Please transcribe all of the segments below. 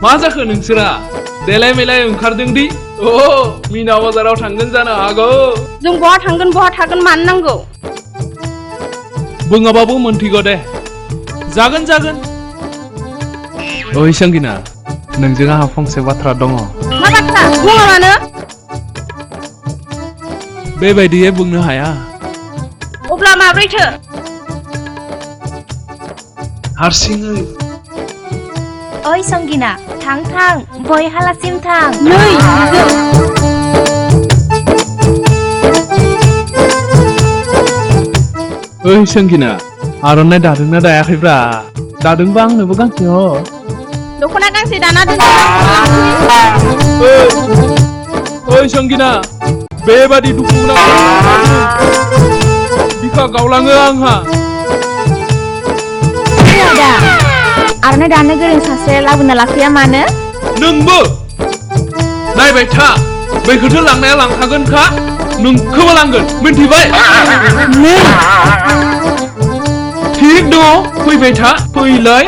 मा जाखो नोंसोरा देलाय मेलाय ओंखारदों दि मीना बाजाराव थांगोन जानो हागौ जों बहा थांगोन बहा थागोन मानो नांगौ बुङाबाबो मोनथिगौ दे जागोन ओइ संगिना नोंजों आंहा फंसे बाथ्रा दङ मा बाथ्रा बुङा मानो बेबायदियै बुंनो हाया अब्ला माब्रैथो हारसिङै ओइ संगिना थां बयहालासिम थां नै ओइ संगिना आर'नाइ दादोंना दायाखैब्रा दादोंबा आंनोबो गांसे हर दख'ना गांसे दाना दोन ओइ संगिना बेबादि दुखु बिखा गावलाङो आंहा आर'नाइ दानो गोरों सासे लाबोना लाखैया मानो नोंबो नायबाय था बैखौथ' लांनाया लांखागोनखा नोंखौबो लांगोन मिन्थिबाय थिग दङ फैबाय था फैलाय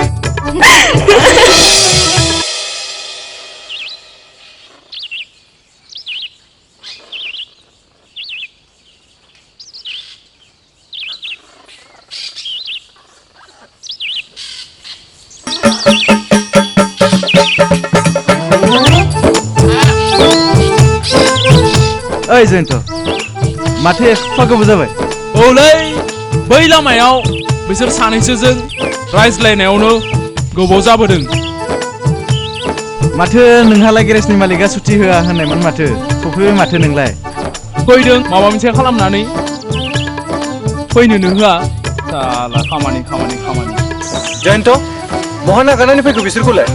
ओइ जयन्त माथो एफा गोबाव जाबाय औलै बै लामायाव बिसोर सानैसोजों रायज्लायनायावनो गोबाव जाबोदों माथो नोंहालाय गेरेजनि मालिकआ सुटि होआ होननायमोन माथो सफैबाय माथो नोंलाय फैदों माबा मोनसे खालामनानै फैनोनो होआ साला खामानि जयन्त बहा नागारनानै फैखो बिसोरखौलाय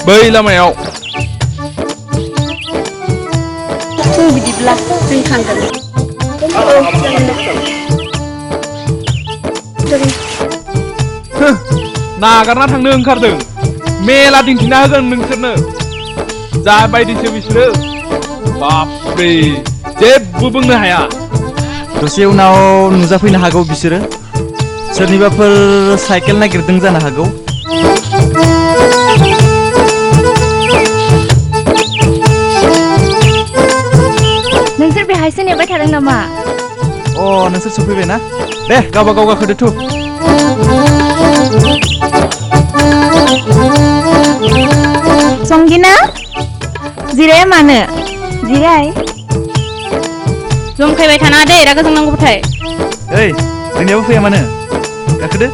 बै लामायाव बिदिब्ला जों थांगोन नागारना थांनो ओंखारदों मेला दिन्थिना होगोन नोंसोरनो जा बायदिसो बिसोरो बापरे जेबो बुंनो हाया दसे उनाव नुजाफैनो हागौ बिसोरो सोरनिबाफोर साइकेल नागिरदों जानो हागौ नोंसोर बेहायसो नेबाय थादों नामा नोंसोर सफैबाय ना दे गावबा गाव गाखोदो थु संगिना जिराया मानो जिराय जमखायबाय थाना दे रागा जोंनांगौबाथाय ओइ जोंनियाबो फैया मानो गाखोदो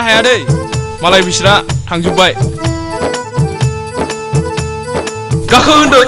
हाया दै मालाय बिसोरा थांजोब्बाय गाखो होनदों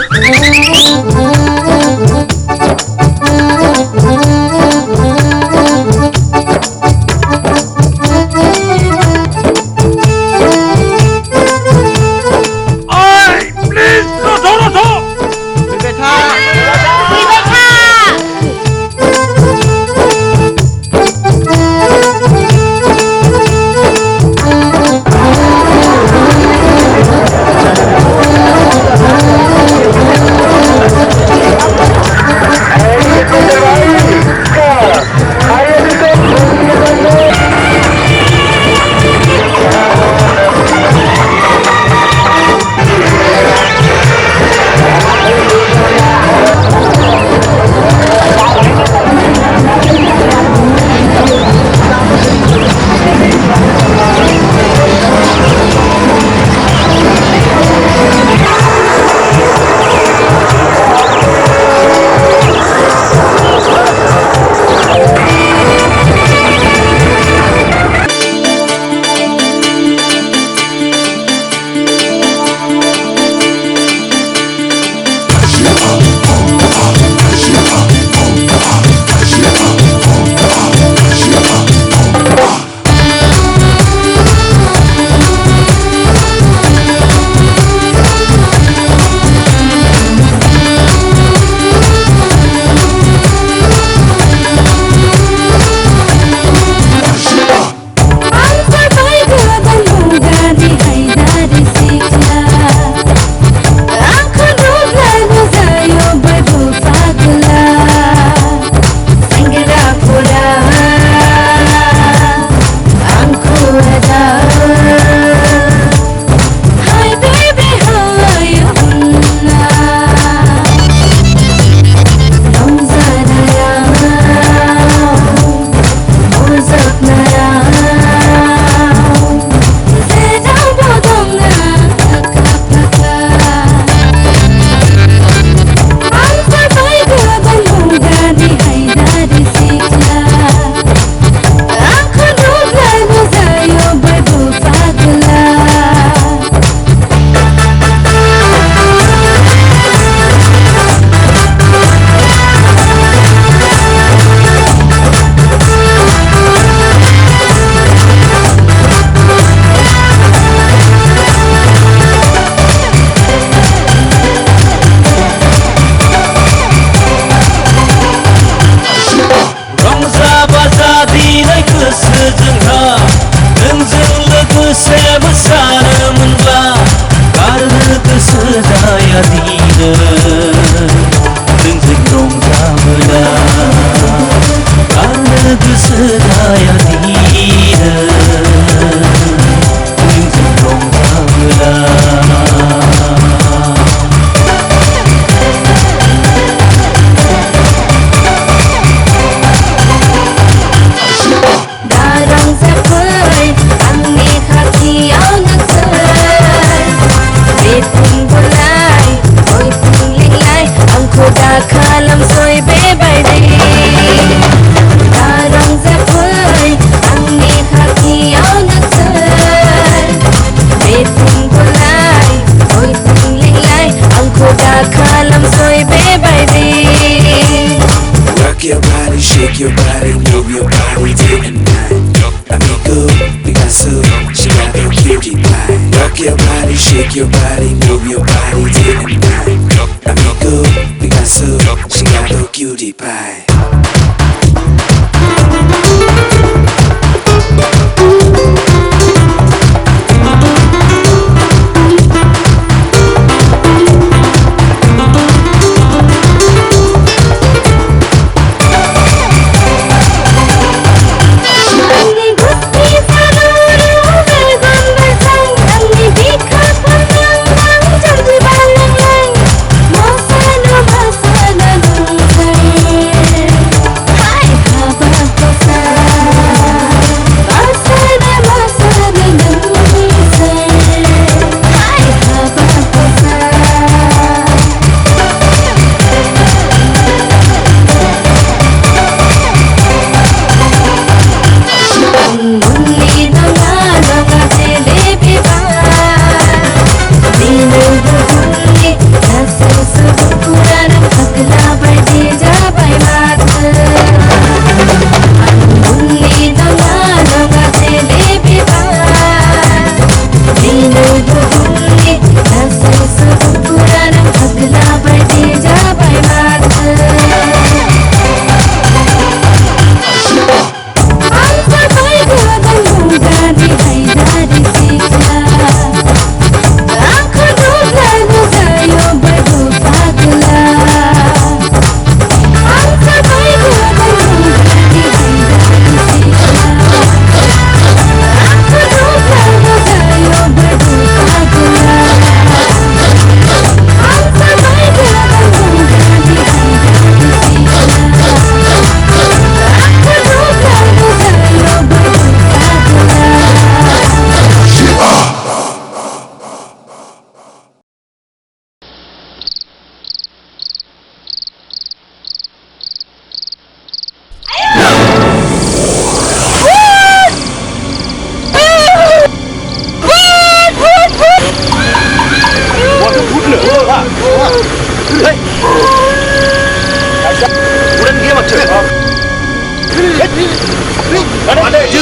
cutie pie. Rock your body, shake your body, move your body day and night. Amigo, Picasso, Chicago cutie pie.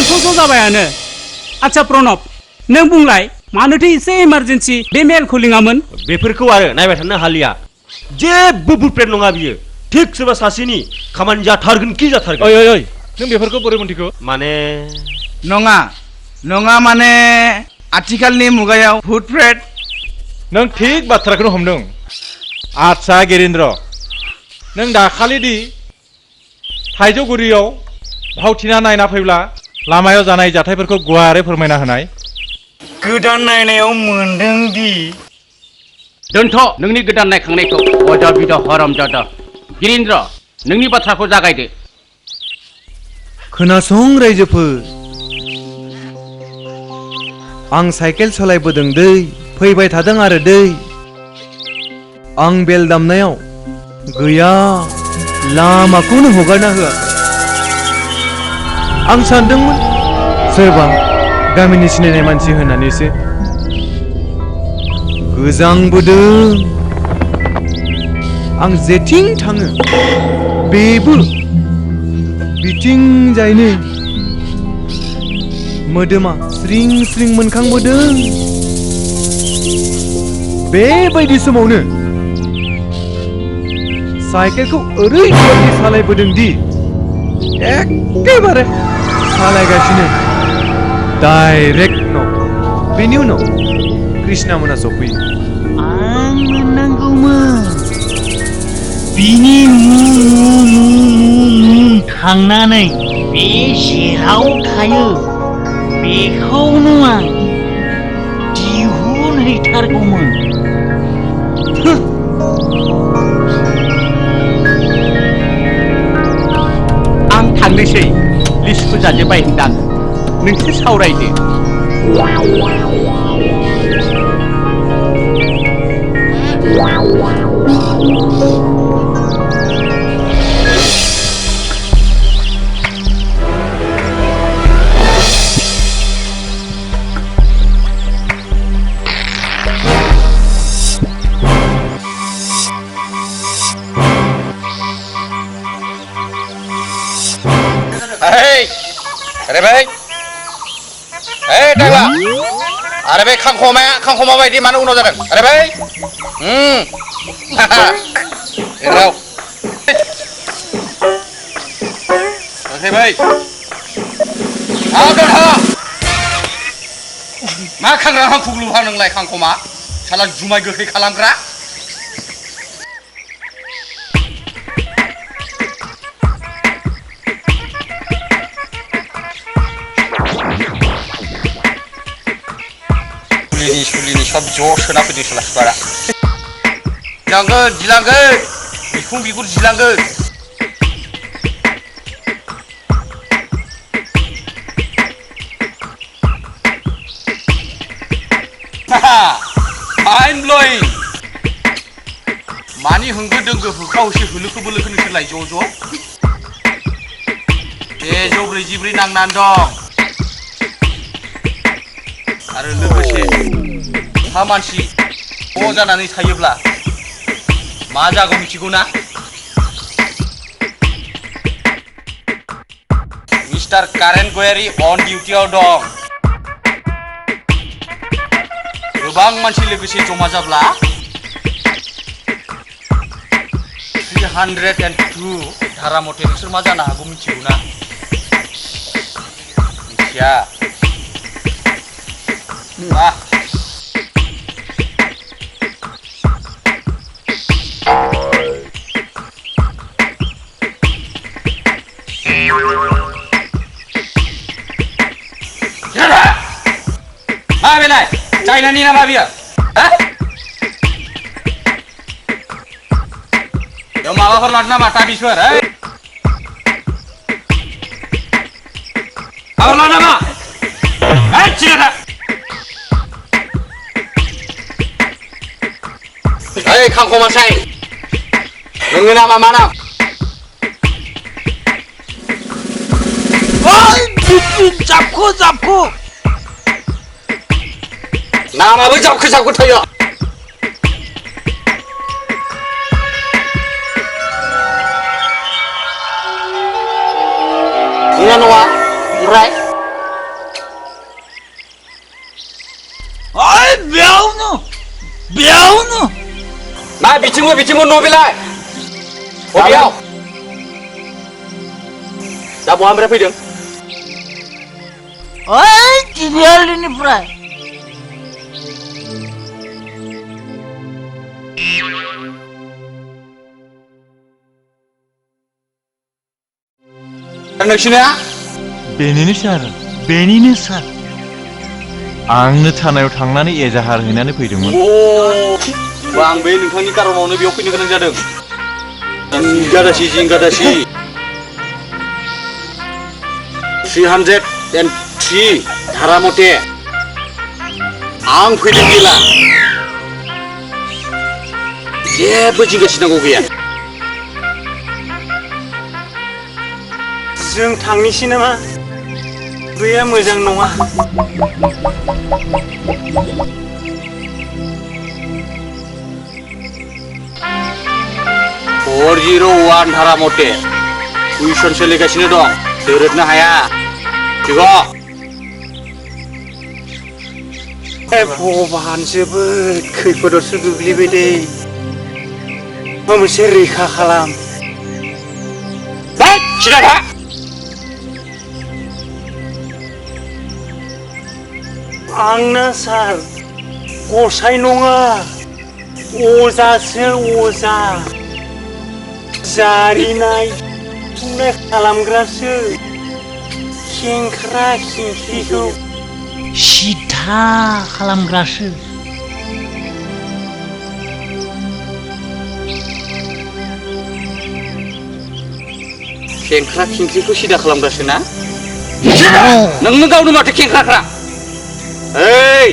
जोंथ' जाबायानो आच्छा प्रणब नों बुंलाय मानोथो एसे इमारजेन्सि बे मेलखौ लिङामोन बेफोरखौ आरो नायबाय थानो हालिया जेबो बुफ्रेड नङा बियो थिक सोरबा सासेनि खामानि जाथारगोन कि जाथारगोन ओइ ओइ ओइ नों बेफोरखौ बोरै मोनथिखो माने नङा नङा माने आथिखालनि मुगायाव भुटफ्रेड नों थिक बाथ्राखौनो हमदों आच्छा गिरिन्द्र नों दाखालि दि थाइजौगुरियाव भावथिना नायना फैब्ला लामायाव जानाय जाथायफोरखौ गुवारै फोरमायना होनाय गोदान नायनायाव मोनदों दि दोनथ' नोंनि गोदान नायखांनायखौ अजा बिदा हराम जादा गिरिन्द्र नोंनि बाथ्राखौ जागायदो खोनासं रायजोफोर आं साइकेल सालायबोदों दै फैबाय थादों आरो दै आं बेल दामनायाव गैया लामाखौनो हगारना होआ आं सानदोंमोन सोरबा गामिनि सिनायनाय मानसि होननानैसो गोजांबोदों आं जेथिं थाङो बेबो बिथिंजायनो मोदोमा स्रिं स्रिं मोनखांबोदों बेबायदि समावनो साइकेलखौ ओरैबायदि सालायबोदों दि एखेबारे सालायगासिनो डाइरेक्ट न' बेनि उनाव कृष्णा मोना सफैयो आं मोननांगौमोन बिनि थांनानै बे जेराव थायो बेखौनो आं दिहुनहैथारगौमोन आं थांनोसै लिस्टखौ जाजोब्बाय होनदां नोंसोर सावरायदो अरे भाई ए टाइवा आरे बे खांखमा बायदि मानो उनाव जादों आरे बे राव ओके भाई आगोन हा मा खांग्रा हांखुग्लुहा नोंलाय खांखमा साला जुमाय गोखै खालामग्रा सुलिनि सब ज' सोना फैदों साला सुवारा जिलांगोन बिखुं बिगुर जिलांगोन माइन्ड ब्ल'यिं मानि होंगो दोंगो होखा होसि होलोखो बोलोखो नोंसोरलाय ज' ज' 144 नांनानै दं आरो लोगोसे सा मानसि ज' जानानै थायोब्ला मा जागौ मिथिगौ ना मिस्टार कारेन गयारि अन डिउटियाव दं गोबां मानसि लोगोसे जमा जाब्ला 302 धारा मथे नोंसोर मा जानो हागौ मिथिगौ ना मिथिया मा बेलाय चाइनानि नामा बियो बेयाव माबाफोर लादों नामा ताबिसफोर माबा लादों नामा सिदा ओइ खांखमासाय नोंनि नामा मा नाम जाबखु नामाबो जाबखो थायो नङा नङा ओमफ्राय बेयावनो मा बिथिंबो न' बेलाय बबेयाव दा बहानिफ्राय फैदों टिबिआरनिफ्राय नोंसिना बेनिनो सार आंनो थानायाव थांनानै एजाहार हैनानै फैदोंमोन आं बे नोंथांनि कारनावनो बेयाव फैनो गोनां जादों जिंगादासि 303 धारा मथे आं फैदों जेला जेबो जिंगासिनांगौ गैया जों थांनोसै नामा गैया मोजां नङा 401 धारा मथे कुइसन सोलिगासिनो दं दोरोदनो हाया थिगौ भगबान जोबोद खैफोदावसो गोग्लैबाय दे माबा मोनसे रैखा खालाम सिदा था आंना सार गसाइ नङा अजासो अजा जारिनाय बुंनाय खालामग्रासो खेंख्रा खेंख्रिखौ सिधा खालामग्रासो खेंख्रा खेंख्रिखौ सिदा खालामग्रासो ना नोंनो गावनो माथो खेंख्राख्रा ओइ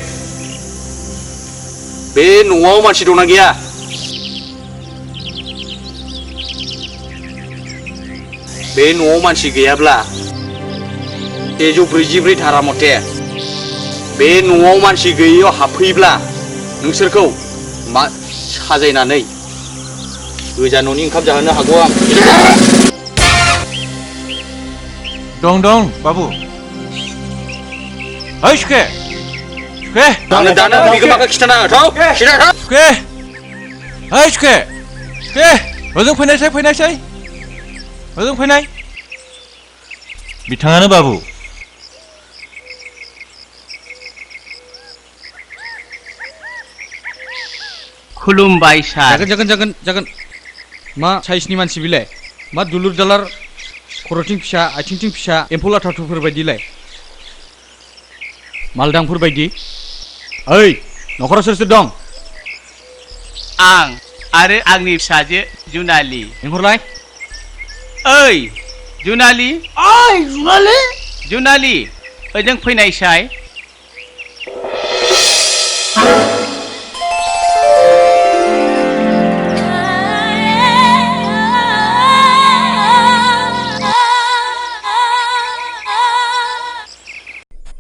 बे न'आव मानसि दंना गैया बे न'आव मानसि गैयाब्ला 144 धारा मथे बे न'आव मानसि गैयैयाव हाबफैब्ला नोंसोरखौ साजायनानै गोजा न'नि ओंखाम जाहोनो हागौ आं दं बाबु ओइ सुखे सुखे दानो बिगोमाखौ खिथाना थाव खिथा थाव सुखे ओइ सुखे सुखे ओजों फैनायसै ओजों फैनाय बिथाङानो बाबु खुलुमबाय सार जागोन मा साइसनि मानसि बिलाय मा दुलुर दालार खर'थिं फिसा आथिंथिं फिसा एम्फौ लाथाथुफोर बायदिलाय मालदांफोर बायदि ओइ न'खराव सोर सोर दं आं आरो आंनि फिसाजो जुनालि लेंहरलाय ओइ जुनालि जुनालि ओजों फैनायसाय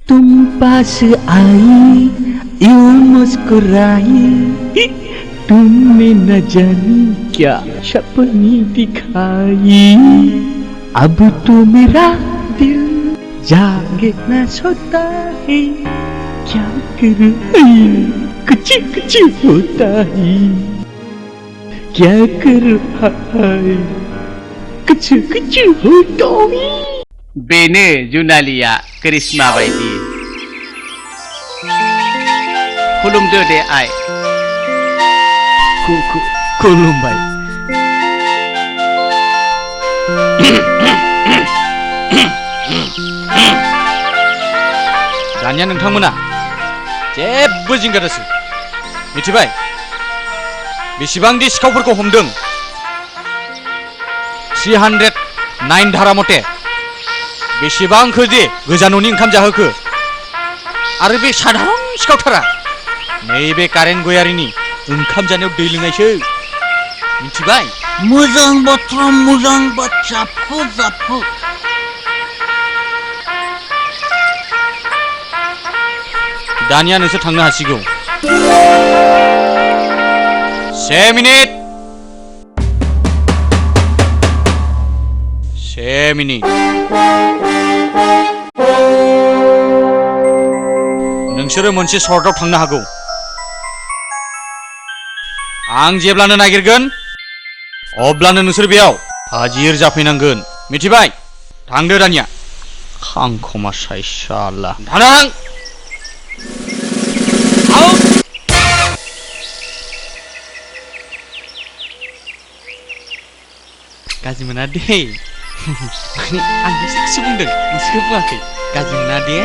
तुम पास आई यूं मुस्कुराई तुमने न जानी क्या सपने दिखाई अब तो मेरा दिल जागे न सोता है क्या करूं कुछ कुछ होता है क्या करूं हाय कुछ कुछ होता है बेनो जुनालिया करिश्मा बायदि खुलुमदो दे आइ खुलुमबाय दानिया नोंथांमोना जेबो जिंगा दासो मिथिबाय बेसेबांदि सिखावफोरखौ हमदों 309 धारा मथे बेसेबांखो जे गोजान'नि ओंखाम जाहोखो आरो बे साधारन सिखावथारा नैबे कारेन्ट गयारिनि ओंखाम जानायाव दै लोंनायसो मिथिबाय मोजां बाथ्रा जाफु दानिया नोंसोर थांनो हासिगौ 1 मिनिट नोंसोरो मोनसे सर्टआव थांनो हागौ आं जेब्लानो नागिरगोन अब्लानो नोंसोर बेयाव हाजिर जाफैनांगोन मिथिबाय थांदो दानिया खांखमा साइसाला थानां गाज्रि मोना दे आं बिसोरखौसो बुंदों नोंसोरखौ बुङाखै गाज्रि मोना दे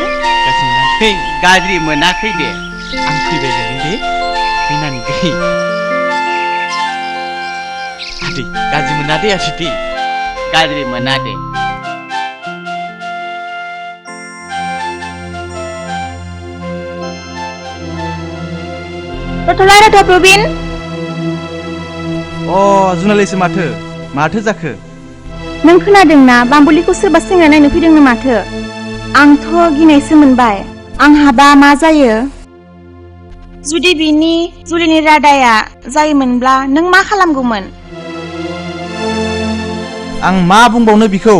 गाज्रि मोनाखै दे आं फैबाय दे फैनानै दे आदै गाज्रि मोना दे आदै गाज्रि मोना दे रथलाय रथ प्रबिन जुनालिसो माथो जाखो नों खोनादोंना बाम्बुलिखौ सोरबा सेंग्रा नायनो फैदोंनो माथो आंथ' गिनायसो मोनबाय आं हाबा मा जायो जुदि बिनि जुलिनि रादाया जायोमोनब्ला नों मा खालामगौमोन आं मा बुंबावनो बिखौ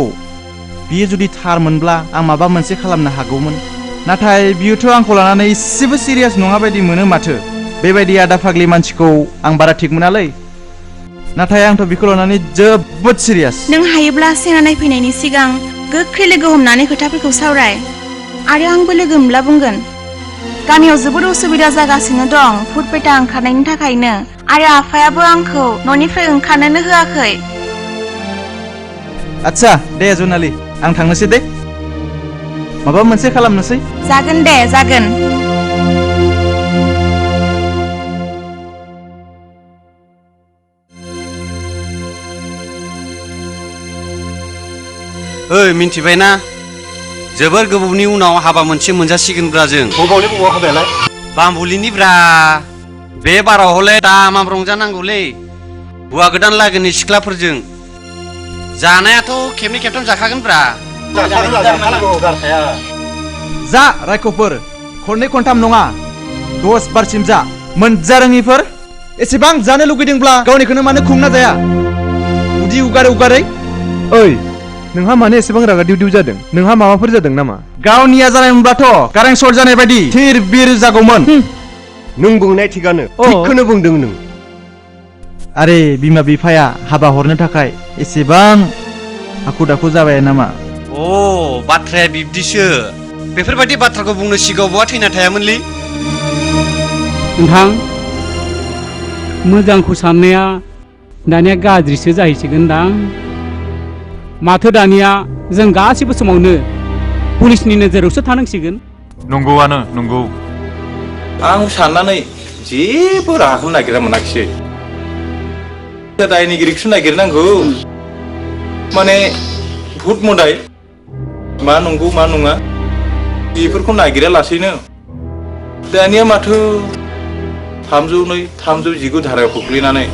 बियो जुदि थारमोनब्ला आं माबा मोनसे खालामनो हागौमोन नाथाय बियोथ' आंखौ लानानै एसेबो सिरियास नङा बायदि मोनो माथो बेबायदि आदा फाग्लि मानसिखौ आं बारा थिग मोनालै नाथाय आंथ' बिखौ लानानै जोबोद सिरियास नों हायोब्ला सेंग्रा नायफैनायनि सिगां गोख्रै लोगो हमनानै खोथाफोरखौ सावराय आरो आंबो लोगो मोनब्ला बुंगोन गामियाव जोबोद उसुबिदा जागासिनो दं भुट पेटा ओंखारनायनि थाखायनो आरो आफायाबो आंखौ न'निफ्राय ओंखारनोनो होआखै आच्छा दे जुनालि आं थांनोसै दे माबा मोनसे खालामनोसै जागोन दे जागोन ओइ मिन्थिबायना जोबोर गोबावनि उनाव हाबा मोनसे मोनजासिगोनब्रा जों बबावनि बबाव हाबायालाय बाम्बुलिनिब्रा बे बाराव हले दामाम रंजानांगौलै हौवा गोदान लागोनि सिख्लाफोरजों जानायाथ' खेबनै खेबथाम जाखागोनब्रा जा रायख'फोर खननै खनथाम नङा 10 बारसिम जा मोनजारोङिफोर एसेबां जानो लुगैदोंब्ला गावनिखौनो मानो खुंना जाया उदि उगारै ओइ नोंहा मानो एसेबां रागा दिउ दिउ जादों नोंहा माबाफोर जादों नामा गावनिया जानायमोनब्लाथ' कारेन्ट सर्ट जानाय बायदि थिर बिर जागौमोन। नों बुंनाय थिगानो थिगखौनो बुंदों नों। आरे बिमा बिफाया हाबा हरनो थाखाय एसेबां हाखु दाखु जाबाय नामा? अ बाथ्राया बिब्दिसो बेफोरबायदि बाथ्राखौ बुंनो सिगाङाव बहा थैना थायामोनलै। नोंथां मोजांखौ साननाया दानिया गाज्रिसो जाहैसिगोनदां। माथो दानिया जों गासिबो समावनो पुलिसनि नोजोरावसो थानांसिगोन। नंगौआनो नंगौ। आं साननानै जेबो राहाखौ नागिरना मोनाखिसै। दायनिगिरिखौसो नागिरनांगौ। माने भुत मोदाय मा नंगौ मा नङा बेफोरखौ नागिरा लासैनो दानिया माथो 302, 319 धारायाव खोख्लैनानै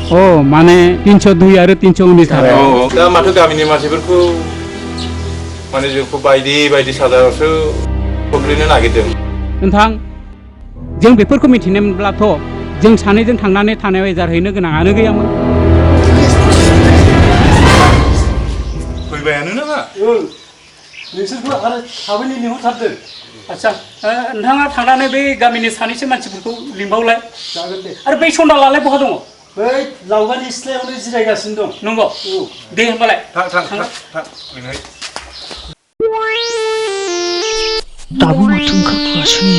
माने 302 आरो 319 धारायाव दा माथो गामिनि मानसिफोरखौ माने जोंखौ बायदि बायदि साजायावसो खोख्लैनो नागिरदों। नोंथां जों बेफोरखौ मिथिनायमोनब्लाथ' जों सानैजों थांनानै थानायाव एजारहैनो गोनाङानो गैयामोन। फैबायानो नामा? नोंसोरखौ आरो थाबैनो लिंहरथारदों। आच्छा नोंथाङा थांनानै बै गामिनि सानैसो मानसिफोरखौ लिंबावलाय। जागोन दे। आरो बै सन्दालालाय बहा दङ? बै लावगानि सिथ्लायावनो जिरायगासिनो दं। नंगौ दे होमबालाय थां दाबो माथो ओंखारखुवासै।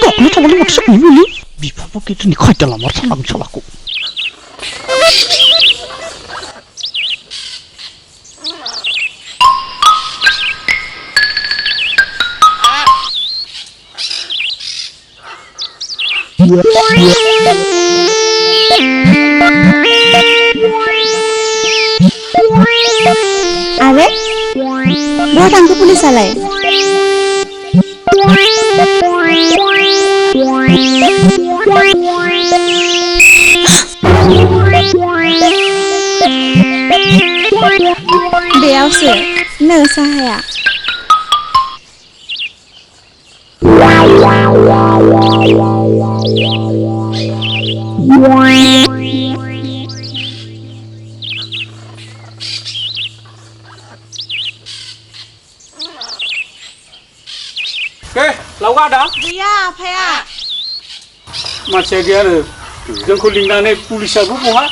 दाख्लै थांबालाय माथो जायोमोनलै बिफाबो दिनै खैदा लामार सालाखौ। आरे बहा थांखो पुलिसालाय? बेयावसो नो साहाया। लावगा आदा गैया आफाया। मानसिया गैयानो जोंखौ लिंनानै पुलिसाबो बहा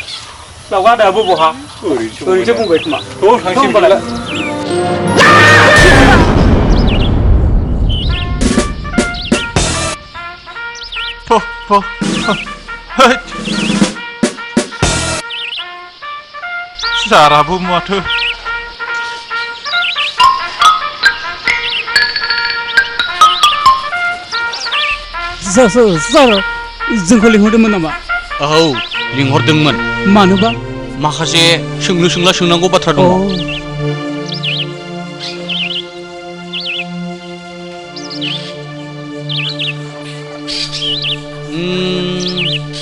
लावगा आदायाबो बहा ओरैसो बुंबाय खोमा। थांसै होनबालाय। जाराबो माथो। सार जोंखौ लिंहरदोंमोन नामा? औ लिंहरदोंमोन। मानोबा? माखासे सोंलु सोंला सोंनांगौ बाथ्रा दङ।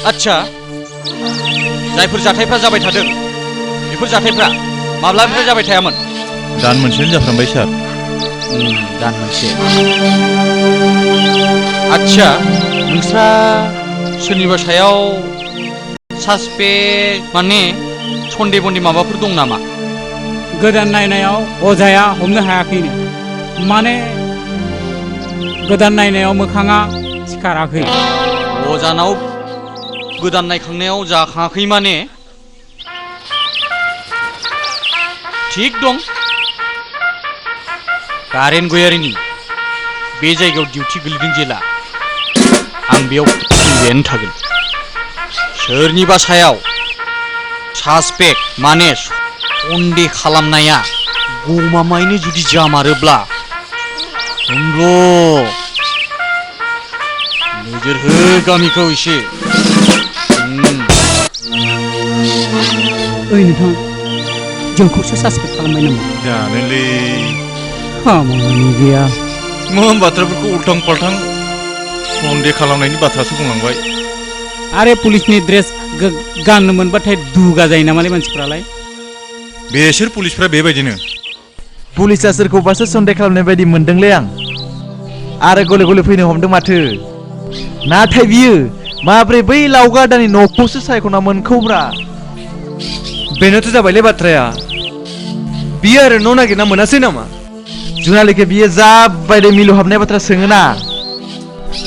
आच्छा जायफोर जाथायफ्रा जाबाय थादों बेफोर जाथायफ्रा माब्लानिफ्राय जाबाय थायामोन? दान मोनसेयानो जाफ्रामबाय सार। दान मोनसे। आच्छा नोंस्रा सोरनिबा सायाव सासपेक्ट माने सन्देह बन्देह माबाफोर दं नामा? गोदान नायनायाव अजाया हमनो हायाखैनो। माने गोदान नायनायाव मोखाङा सिखाराखै। अजानाव गोदान नायखांनायाव जाखाङाखै माने? थिग दं। कारेन्ट गयारिनि बे जायगायाव डिउटि गोलैदों जेला आं बेयाव फैबायानो थागोन। सोरनिबा सायाव सासपेक्ट माने सन्देह खालामनाया गमामायैनो जुदि जामारोब्ला नोजोर हो गामिखौ एसे। ओइ नोंथां जोंखौसो सासपेक्ट खालामबाय नामा? जानोलै खामानि गैया। मा बाथ्राफोरखौ उल्टां फाल्टां सन्देह खालामनायनि बाथ्रासो बुंलांबाय। आरे पुलिसनि ड्रेस गाननो मोनबाथाय दुगा जायो नामालै मानसिफ्रालाय? बेसोर पुलिसफ्रा बेबायदिनो। पुलिसा सोरखौबासो सन्देह खालामनाय बायदि मोनदोंलै आं। आरो गले गले फैनो हमदों माथो। नाथाय बियो माब्रै बै लावगा आदानि न'खौसो सायख'ना मोनखौब्रा? बेनोथ' जाबायलै बाथ्राया। बियो आरो न' नागिरना मोनासै नामा जुनालिखौ बियो जा बायदि मिलौहाबनाय बाथ्रा सोङोना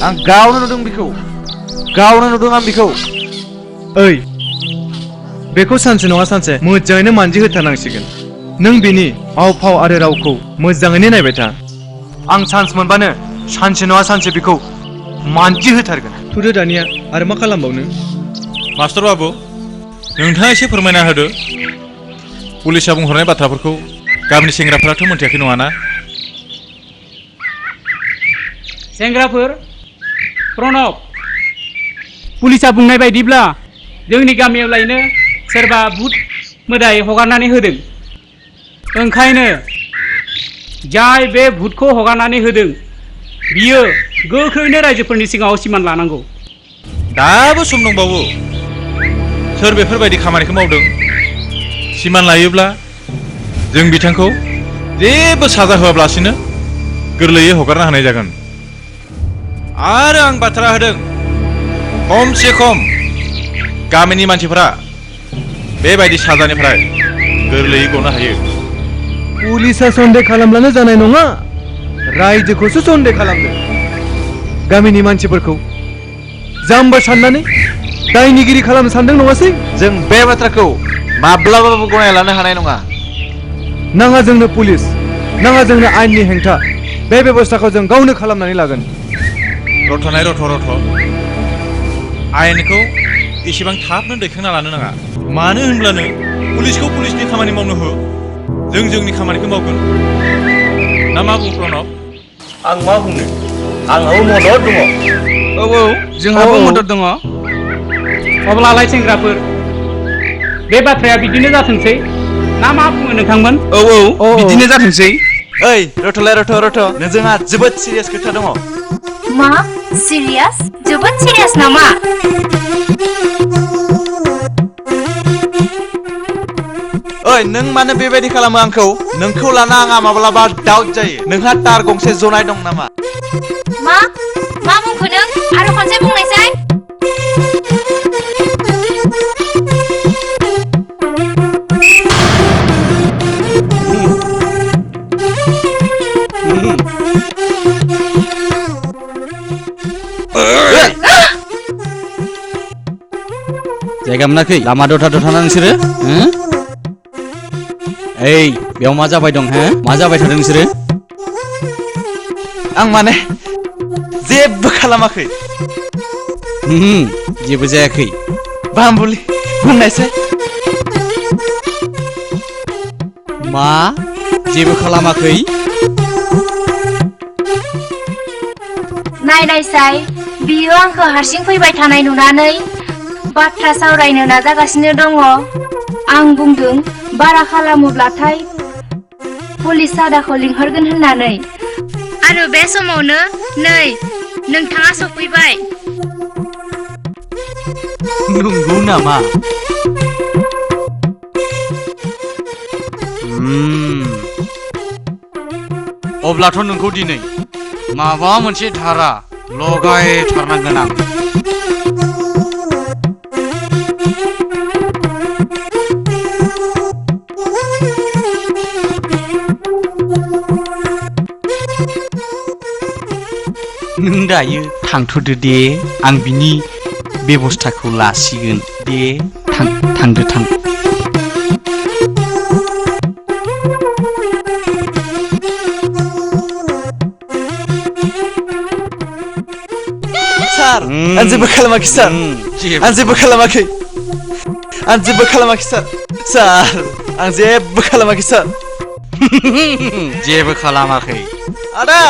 आं गावनो नुदों बिखौ आं बिखौ ओइ बेखौ सानसे नङा सानसे मोजाङैनो मानजि होथारनांसिगोन नों बिनि आव फाव आरो रावखौ मोजाङैनो नायबाय था आं चान्स मोनबानो सानसे नङा सानसे बेखौ मानजि होथारगोन थुदो दानिया आरो मा खालामबावनो मास्टर बाबु नोंथाङा एसे फोरमायना होदो पुलिसा बुंहरनाय बाथ्राफोरखौ गामिनि सेंग्राफोराथ' मोनथियाखै नङाना सेंग्राफोर प्रणब पुलिसा बुंनाय बायदिब्ला जोंनि गामियाव लायनो सोरबा भुत मोदाय हगारनानै होदों ओंखायनो जाय बे भुतखौ हगारनानै होदों बियो गोख्रैनो रायजोफोरनि सिगाङाव सिमान लानांगौ दाबो सम दंबावो सोर बेफोरबायदि खामानिखौ मावदों सिमान लायोब्ला जों बिथांखौ जेबो साजा होआब्लासिनो गोरलैयै हगारना होनाय जागोन आरो आं बाथ्रा होदों खमसे खम गामिनि मानसिफोरा बेबायदि साजानिफ्राय गोरलैयै गनो हायो पुलिसा सन्देह खालामब्लानो जानाय नङा रायजोखौसो सन्देह खालामदों गामिनि मानसिफोरखौ जाम्बा साननानै दायनिगिरि खालामनो सानदों नङासै जों बे बाथ्राखौ माब्लाबाबो गनायना लानो हानाय नङा नाङा जोंनो पुलिस नाङा जोंनो आयेननि हेंथा बे बेबस्थाखौ जों गावनो खालामनानै लागोन रथ'नाय रथ' आयेनखौ एसेबां थाबनो दैखांना लानो नाङा मानो होनब्लानो पुलिसखौ पुलिसनि खामानि मावनो हो जों जोंनि खामानिखौ मावगोन ना मा बुं प्रणब आं मा बुंनो आंहाबो मदद दङ औ जोंहाबो मदद दङ अब्लालाय सेंग्राफोर बे बाथ्राया बिदिनो जाथोंसै ना मा बुङो नोंथांमोन औ बिदिनो जाथोंसै ओइ रथ'लाय रथ' नोंजोंहा जोबोद सिरियास खोथा दङ मा सिरियास जोबोद सिरियास नामा ओइ नों मानो बेबायदि खालामो आंखौ नोंखौ लाना आंहा माब्लाबा डाउट जायो नोंहा तार गंसे जनाय दं नामा मा बुंखो नों आरो खनसे बुंनायसाय जायगा मोनाखै लामा दथा ना नोंसोरो ओइ बेयाव मा जाबाय दं मा जाबाय थादों नोंसोरो आं माने जेबो खालामाखै जेबो जायाखै बामबुलि बुंनायसाय मा जेबो खालामाखै नायनायसाय बियो आंखौ हारसिं फैबाय थानाय नुनानै बाथ्रा सावरायनो नाजागासिनो दङ आं बुंदों बारा खालामोब्लाथाय पुलिस सादाखौ लिंहरगोन होननानै आरो बे समावनो नै नोंथाङा सफैबाय नंगौ नामा अब्लाथ' नोंखौ दिनै माबा मोनसे धारा लगायथारनांगोन आं नों दायो थांथ'दो दे आं बिनि बेबस्थाखौ लासिगोन दे थांदो सार आं जेबो खालामाखै सार आं जेबो खालामाखै सार आं जेबो खालामाखै सार जेबो खालामाखै आदा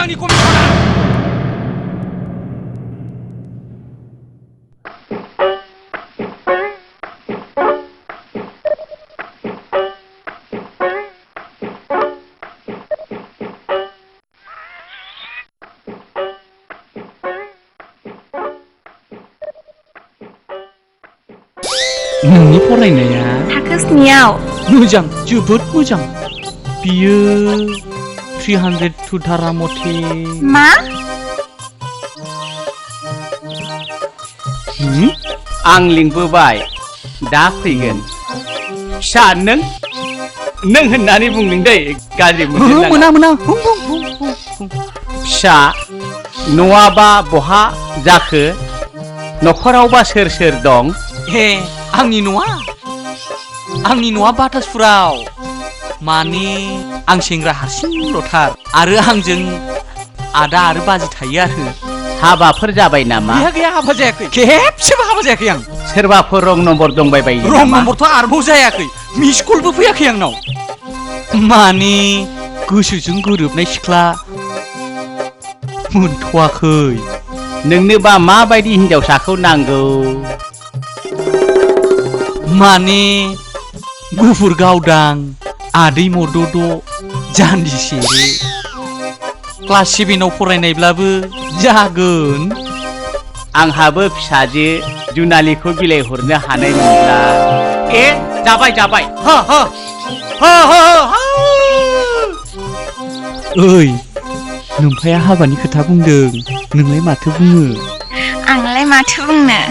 आंनि कमिसना नोंनि फरायनाया थाखो 9 मोजां जोबोद मोजां बियो 302 धारा मथे मा आं लिंबोबाय दा फैगोन फिसा नों होननानै बुंदों दै गाज्रि मोना फिसा न'आबा बहा जाखो न'खरावबा सोर सोर दं हे आंनि न'आ बाटासपुराव माने आं सेंग्रा हारसिंल'थार आरो आंजों आदा आरो बाजै थायो आरो हाबाफोर जाबाय नामा गैया हाबा जायाखै खेबसेबो हाबा जायाखै आं सोरबाफोर रं नम्बर दंबाय बायो रं नम्बरथ' आरोबाव जायाखै मिस कलबो फैयाखै आंनाव माने गोसोजों गोरोबनाय सिख्ला मोनथ'वाखै नोंनोबा माबायदि हिनजावसाखौ नांगौ माने गुफुर गावदां आदै मदद' जान्जि सेरे क्लास 7 आव फरायनायब्लाबो जागोन आंहाबो फिसाजो जुनालिखौ बिलाइ हरनो हानाय मोनब्ला जाबाय ओइ नोमफाया हाबानि खोथा बुंदों नोंलाय माथो बुङो आंलाय माथो बुंनो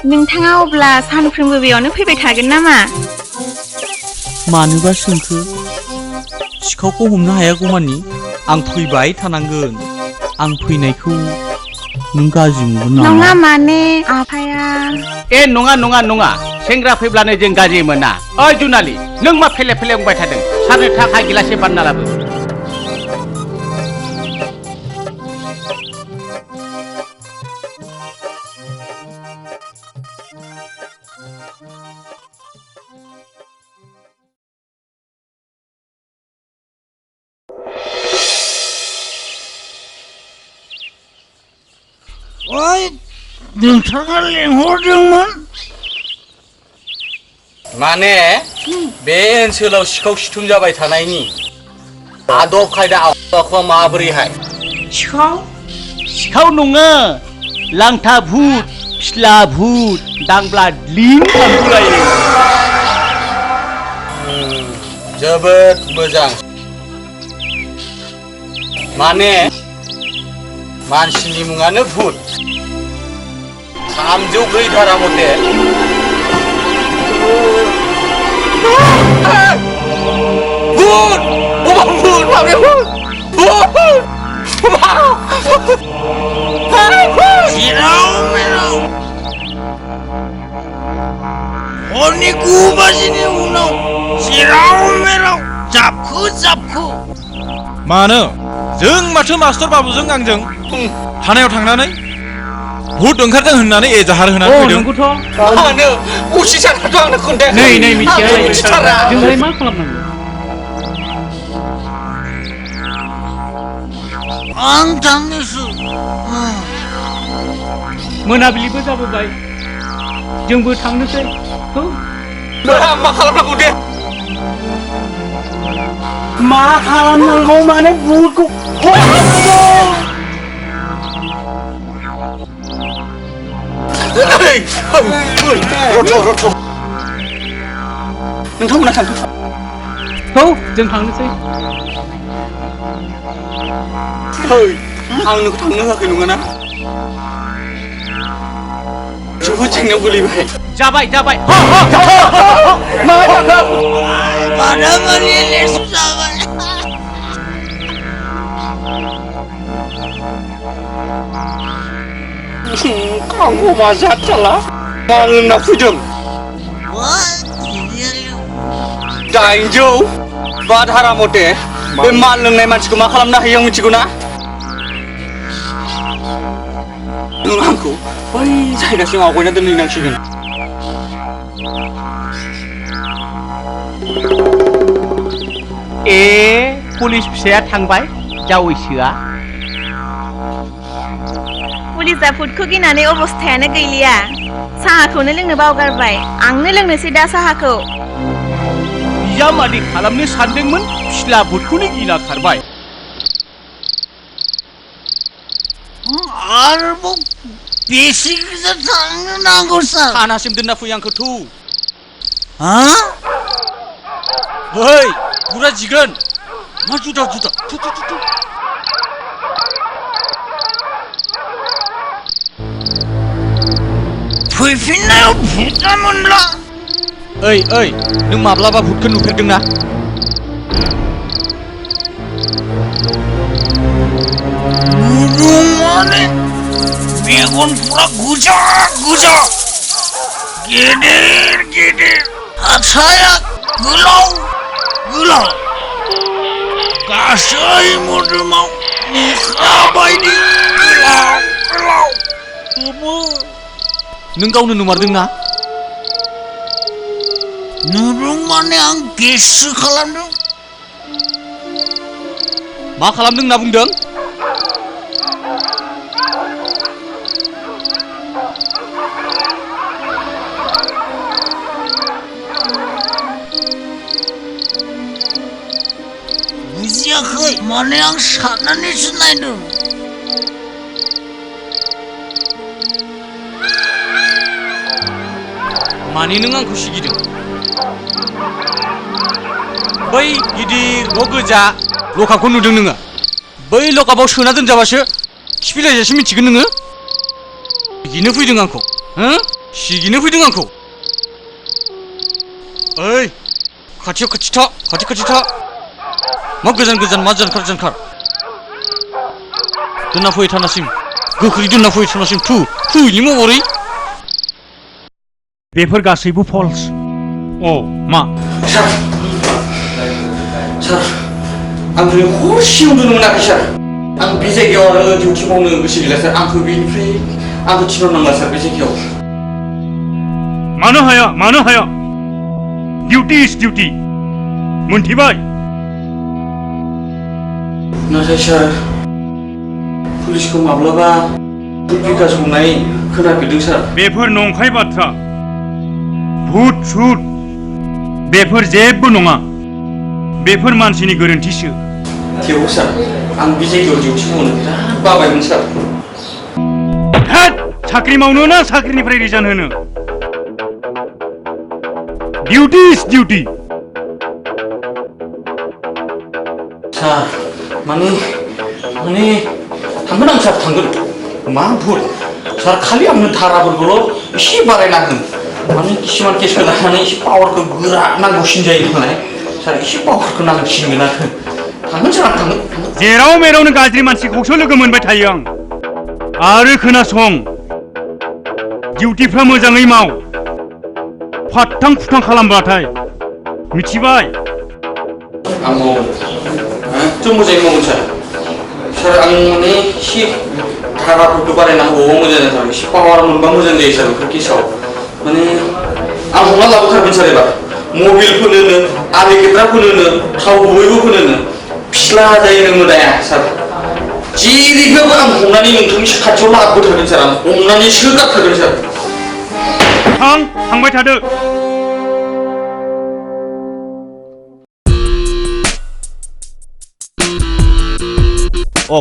नोंथाङा अब्ला सानफ्रोमबो बेयावनो फैबाय थागोन नामा मानोबा सोंखो सिखावखौ हमनो हायागौमानि आं फैबाय थानांगोन आं फैनायखौ नों गाज्रि मोनगोन नामा नङा माने आफाया नङा सेंग्रा फैब्लानो जों गाज्रि मोना ओइ जुनालि नों मा फेले बुंबाय थादों सारनो थाखाय गिलासे बानना लाबो नोंथाङा लेंहरदोंमोन माने बे ओनसोलाव सिखाव सिथुम जाबाय थानायनि आदब खायदा आखुवा माबोरैहाय सिखाव नङा लांथा भुत फिस्ला भुत दांब्ला लिं खालामलायो जोबोद मोजां माने मानसिनि मुङानो भुत 304 धारा मथे भुत हरनि 9 बाजिनि उनाव जेराव मेराव जाबखो मानो जों माथो मास्टर बाबुजों आंजों थानायाव थांनानै भुत ओंखारदों होननानै एजाहार होनानै फैदों मानो उसिसाराथ' आंनो खोन्थायाखै नै मिथिया जोंलाय मा खालामनांगौ आं थांनोसै मोनाबिलिबो जाबोबाय जोंबो थांनोसै मा खालामनांगौ दे मा खालामनांगौ माने भुतखौ नोंथांमोना थांथों जों थांनोसै आं नोंखौ थांनो होआखै नङाना जोबोद जेंनायाव गोलैबाय जाबाय खांखमा जाथाला मा लोंना फैदों 805 धारा मथे बे मान लोंनाय मानसिखौ मा खालामनो हायो आं मिथिगौ ना नों आंखौ बै जायगासिम आवगायना दोनहैनांसिगोन पुलिस फिसाया थांबाय जावैसोआ पुलिसा भुतखौ गिनानै अबस्थायानो गैलिया साहाखौनो लोंनो बावगारबाय आंनो लोंनोसै दा साहाखौ बिजामादै खालामनो सानदोंमोन फिस्ला भुतखौनो गिना खारबाय आरोबाव बेसे गोजान थांनो नांगौ सार थानासिम दोनना फै आंखौ थौ Hei, budak jigan. Maju dah, juta. Tu. फैफिननायाव Bhuta मोनला ओइ नों माब्लाबा भुटखौ नुफेरदोंना नुदों माने मेगनफ्रा गोजा गेदेर आखाया गोलाव गासै मोदोमाव मुख्रा बायदि गोलाव नों गावनो नुमारदोंना नुदों माने आं गेससो खालामदों मा खालामदों होनना बुंदों बुजियाखै माने आं साननानैसो नायदों माने नों आंखौ सिगिदों बै गिदिर न' गोजा लकापखौ नुदों नोङो बै लकापाव सोना दोनजाबासो खिफिलायजासे मिथिगोन नोङो सिगिनो फैदों आंखौ हो सिगिनो फैदों आंखौ ओइ खाथि था मा गोजान मा जानखार दोनना फै थानासिम गोख्रै दोनना फै थानासिम थुयैनि महरै बेफोर गासैबो फल्स मा सार आं दिनै हरसेयाव उन्दुनो मोनाखै सार आं बे जायगायाव आरो डिउटि मावनो गोसो गैला सार आंखौ बेनिफ्राय आंखौ थिनहरनांला सार बे जायगायाव मानो हाया डिउटि इज डिउटि मोनथिबाय नाथाय सार पुलिसखौ माब्लाबा बिकास हमनाय खोनाफेरदों सार बेफोर नंखाय बाथ्रा भुट सुट बेफोर जेबो नङा बेफोर मानसिनि गोरोन्थिसो थेवबो सार आं बे जायगायाव डिउटि मावनो बिराद बाबायमोन सार साख्रि मावनो ना साख्रिनिफ्राय रिजाइन होनो डिउटि इज डिउटि सार माने थांगोन आं सार थांगोन मा भुल सार खालि आंनो धाराफोरखौल' एसे बारायना हो माने किसुमान केसखौ लानानै एसे पावारखौ गोरा नांगौसिन जायो नालाय सार एसे पावारखौ नांसिनगोन आरो थांगोन सार थांगोन जेराव मेरावनो गाज्रि मानसिखौसो लोगो मोनबाय थायो आं आरो खोनासं डिउटिफ्रा मोजाङै माव फाथां फुथां खालामबाथाय मिथिबाय आं मावगोन एकदम मोजाङै मावगोन सार आं माने एसे धाराफोरखौ बारायना होबावबा मोजां जाथार एसे पावार मोनबा मोजां जायो सार बेफोर केसाव माने आं हमना लाबोथारगोन सार एबार मबिल फोनोनो आलिकेट्रा फोनोनो थाव गुबैबो फोनोनो फिस्ला जायो नों मोदाया सार जेरैबाबो आं हमनानै नोंथांनि खाथियाव लाबोथारगोन सार आं हमनानैसो गारथारगोन सार थांबाय थादो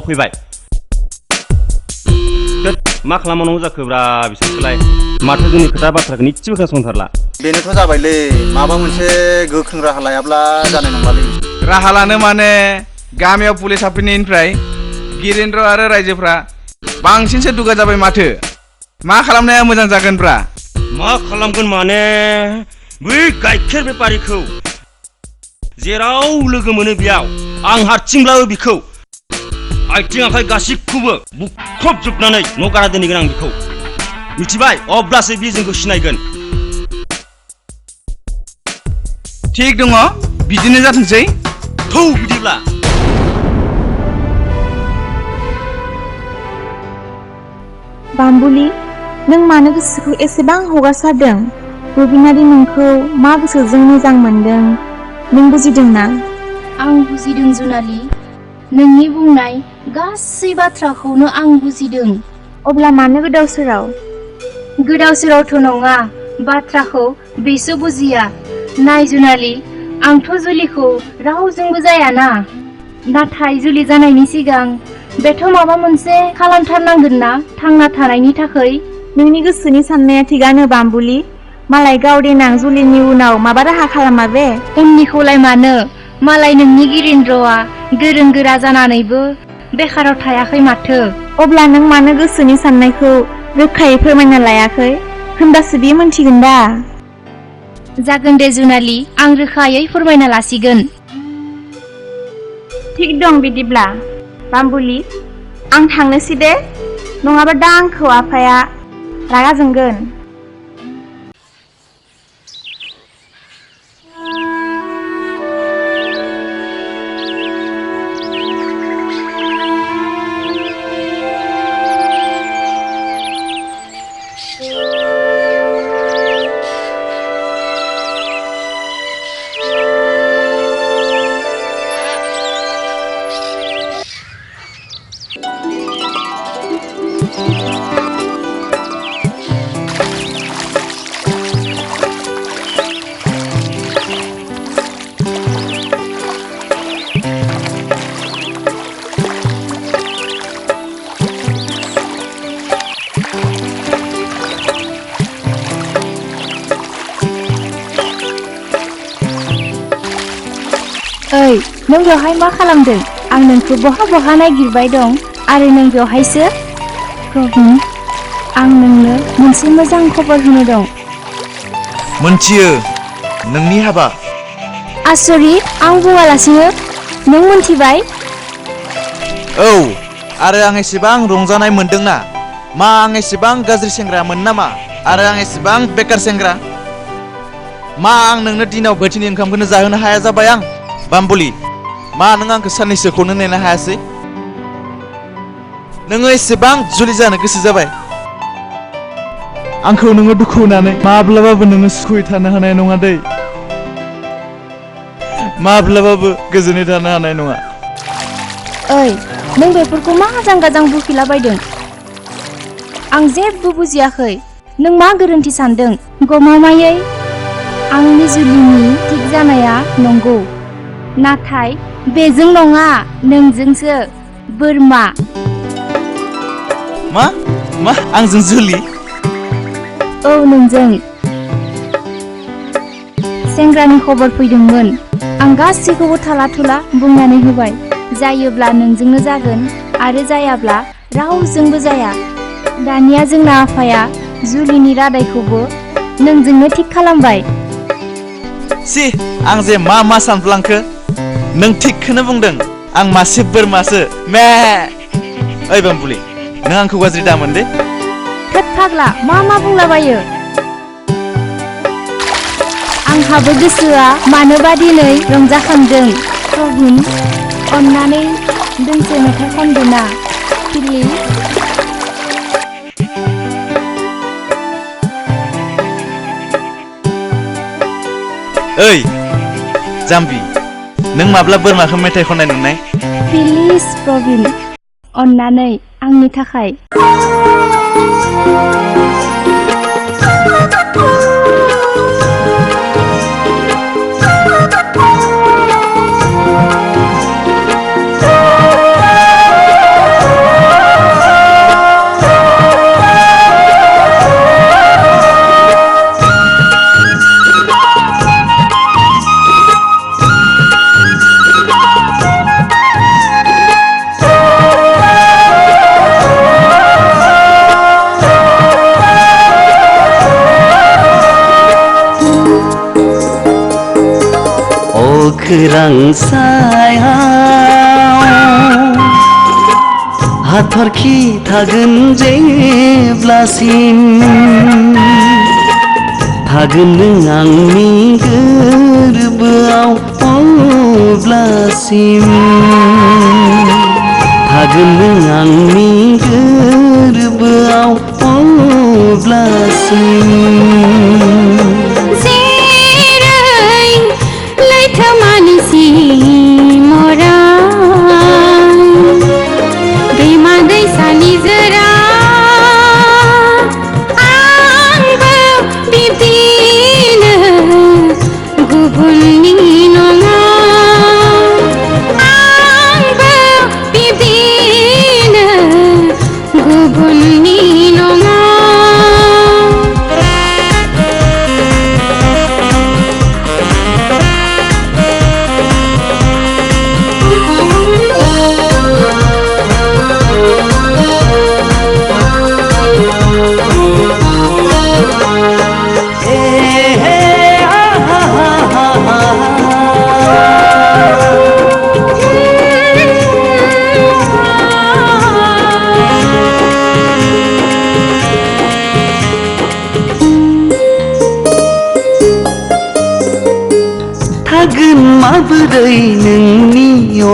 फैबाय मा खालामनांगौ जाखोब्रा बिसोरखौलाय माथो जोंनि खोथा बाथ्राखौ निच्चेबो खोनासंथारला बेनोथ' जाबायलै माबा मोनसे गोख्रों राहा लायाब्ला जानाय नंलालै राहा लानो माने गामियाव पुलिस हाबफैनायनिफ्राय गिरेन्द्र आरो रायजोफ्रा बांसिनसो दुगा जाबाय माथो मा खालामनाया मोजां जागोनब्रा मा खालामगोन माने बै गाइखेर बेपारिखौ जेराव लोगो मोनो बेयाव आं हारसिंब्लाबो बिखौ आथिं आखाइ गासिबखौबो बुख्रबजोबनानै न' गारा दोनहैगोन आं बिखौ मिथिबाय अब्लासो बियो जोंखौ सिनायगोन थिग दङ बिदिनो जाथोंसै थौ बिदिब्ला बाम्बुलि नों मानो गोसोखौ एसेबां हगारसारदों रुबिनादि नोंखौ मा गोसोजों मोजां मोनदों नों बुजिदों ना आं बुजिदों जुनालि नोंनि बुंनाय गासै बाथ्राखौनो आं बुजिदों अब्ला मानो गोदाव सोरावथ' नङा बाथ्राखौ बेसो बुजिया नाय जुनालि आंथ' जुलिखौ रावजोंबो जायाना नाथाय जुलि जानायनि सिगां बेथ' माबा मोनसे खालामथारनांगोन ना थांना थानायनि थाखाय नोंनि गोसोनि साननाया थिगानो बाम्बुलि मालाय गाव देनां जुलिनि उनाव माबा राहा खालामा बे। उननिखौलाय मानो मालाय नोंनि गिरिन्द्रआ गोरों गोरा जानानैबो बेखाराव थायाखै माथो। अब्ला नों मानो गोसोनि साननायखौ रोखायै फोरमायना लायाखै? होनबासो बियो मोनथिगोन दा। जागोन दे जुनालि, आं रोखायै फोरमायना लासिगोन। थिग दं बिदिब्ला बाम्बुलि, आं थांनोसै दे, नङाबा दा आंखौ आफाया रागा जोंगोन। ओइ, नों बेवहाय मा खालामदों? आं नोंखौ बहा बहा नागिरबाय दं आरो नों बेवहायसो? प्रबिन, आं नोंनो मोनसे मोजां खबर होनो दं। मोनथियो, नोंनि हाबा। आसरित, आं बुङालासिनो नों मोनथिबाय? औ, आरो आं एसेबां रंजानाय मोनदोंना? मा आं एसेबां गाज्रि सेंग्रामोन नामा? आरो आं एसेबां बेकार सेंग्रा? मा आं नोंनो दिनाव बोथिनि ओंखामखौनो जाहोनो हाया जाबाय आं? बाम्बुलि, मा नों आंखौ साननैसोखौनो नेनो हायासै? नोङो एसेबां जुलि जानो गोसो जाबाय? आंखौ नोङो दुखु होनानै माब्लाबाबो नोङो सुखुयै थानो हानाय नङा दै। माब्लाबाबो गोजोनै थानो हानाय नङा। ओइ, नों बेफोरखौ मा आजां गाजां बुंफिलाबायदों? आं जेबो बुजियाखै। नों मा गोरोन्थि सानदों? गमामायै आंनि जुलिनि थिग जानाया नंगौ, नाथाय बेजों नङा, नोंजोंसो, बोरमा। मा आंजों जुलि? औ, नोंजों। सेंग्रानि खबर फैदोंमोन। आं गासैखौबो थाला थुला बुंनानै होबाय। जायोब्ला नोंजोंनो जागोन आरो जायाब्ला रावजोंबो जाया। दानिया जोंना आफाया जुलिनि रादायखौबो नोंजोंनो थिग खालामबाय। सि, आं जे मा सानफ्लांखो? नों थिगखौनो बुंदों, आं मासे बोरमासो। मे। ओइ बाम्बुलि, नों आंखौ गाज्रि दामोन दे। थोद फाग्ला, मा बुंलाबायो? आंहाबो गोसोआ मानोबा दिनै रंजाखांदों। प्रबिन, अन्नानै दोंसे मेथाइ खनदो ना, प्लिज। ओइ जाम्बि, नों माब्ला बोरमाखौ मेथाइ खननाय नुनाय? प्लिज प्रबिन, अन्नानै आंनि थाखाय। अख्रां सायाव हाथरखि थागोन जेब्लासिम थागोन नों आंनि गोरबोआव अब्लासिम थागोन नों आंनि गोरबोआव अब्लासिम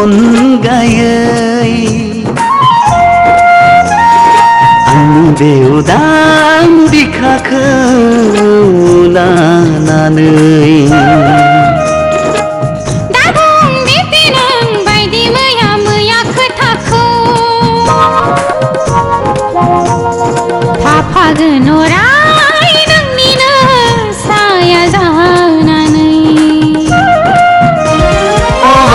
अनगायै आंनि बे उदां बिखाखौ लानानै फागोन अराय नोंनिनो साया जानानै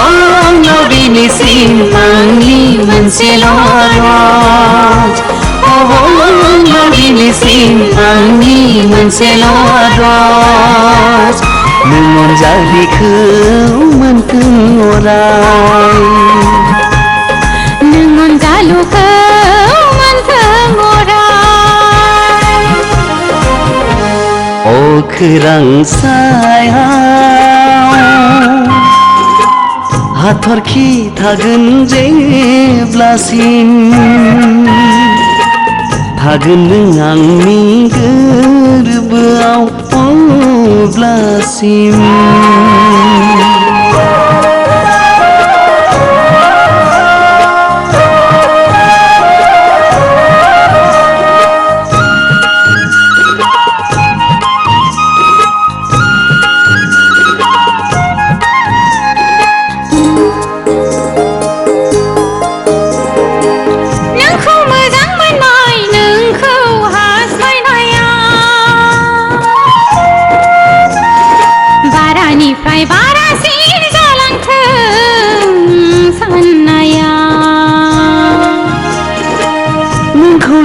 आंनाव दिनैसिम आंनि मोनसेल' आरज आंनाव दिनैसिम आंनि मोनसेल' आरज नों अनजालिखौ मोनथों अराय नों अनजालुखौ अखोरां सायाव हाथरखि थागोन जेब्लासिम थागोन नों आंनि गोरबोआव अब्लासिम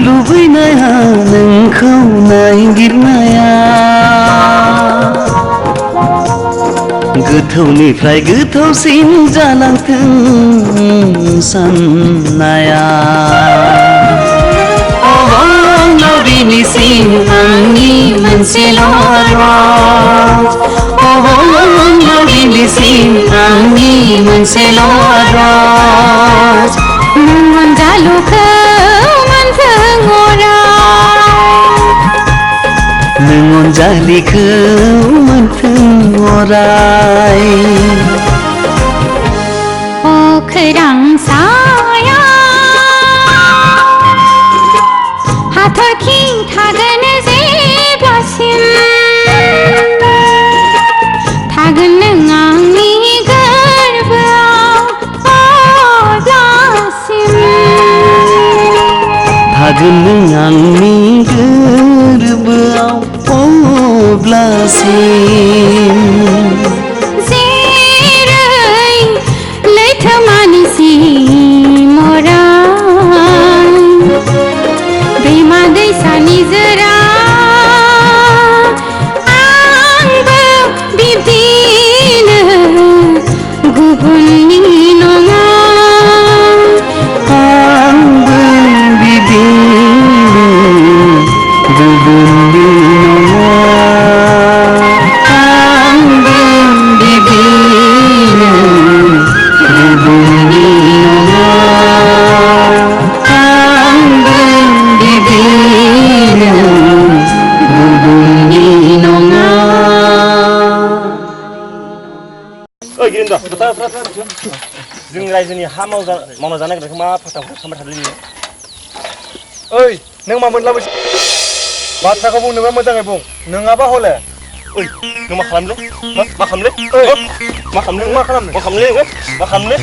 लुबैनाया नोंखौ नागिरनाया गोथौनिफ्राय गोथौसिन जालांथों साननाया आंनाव दिनैसिम आंनि मोनसेल' आरज आंनाव दिनैसिम आंनि मोनसेल' आरज नों अनजालुखौ नों अनजालिखौ मोनथों अराय अखोरां साया हाथरखि थागोन जेब्लासिम थागोन नों आंनि गोरबोआव अब्लासिम थागोन नों आंनि गोरबोआव अब्लासिम जेरै लैथोमानिसिम अराय दैमा दैसानि जोरा आंबो बिब्दिनो गुबुननि नङा आंबो बिब्दिनो गुबुननि नङा आंबो बिब्दिनो गुबुननि नङा आंबो बिब्दिनो गुबुननि नङा ओइ गिरिन्द्र जोंनि रायजोनि हा मावना जानो नागिरनायखौ मा फाथाखौ खालामबाय थादों नोङो ओइ नों मा मोनलाबो बाथ्राखौ बुंनोबा मोजाङै बुं नङाबा हले ओइ नों मा खालामलै मा खालामलै मा खालामलै मा खालामनो मा खालामलै मा खालामलै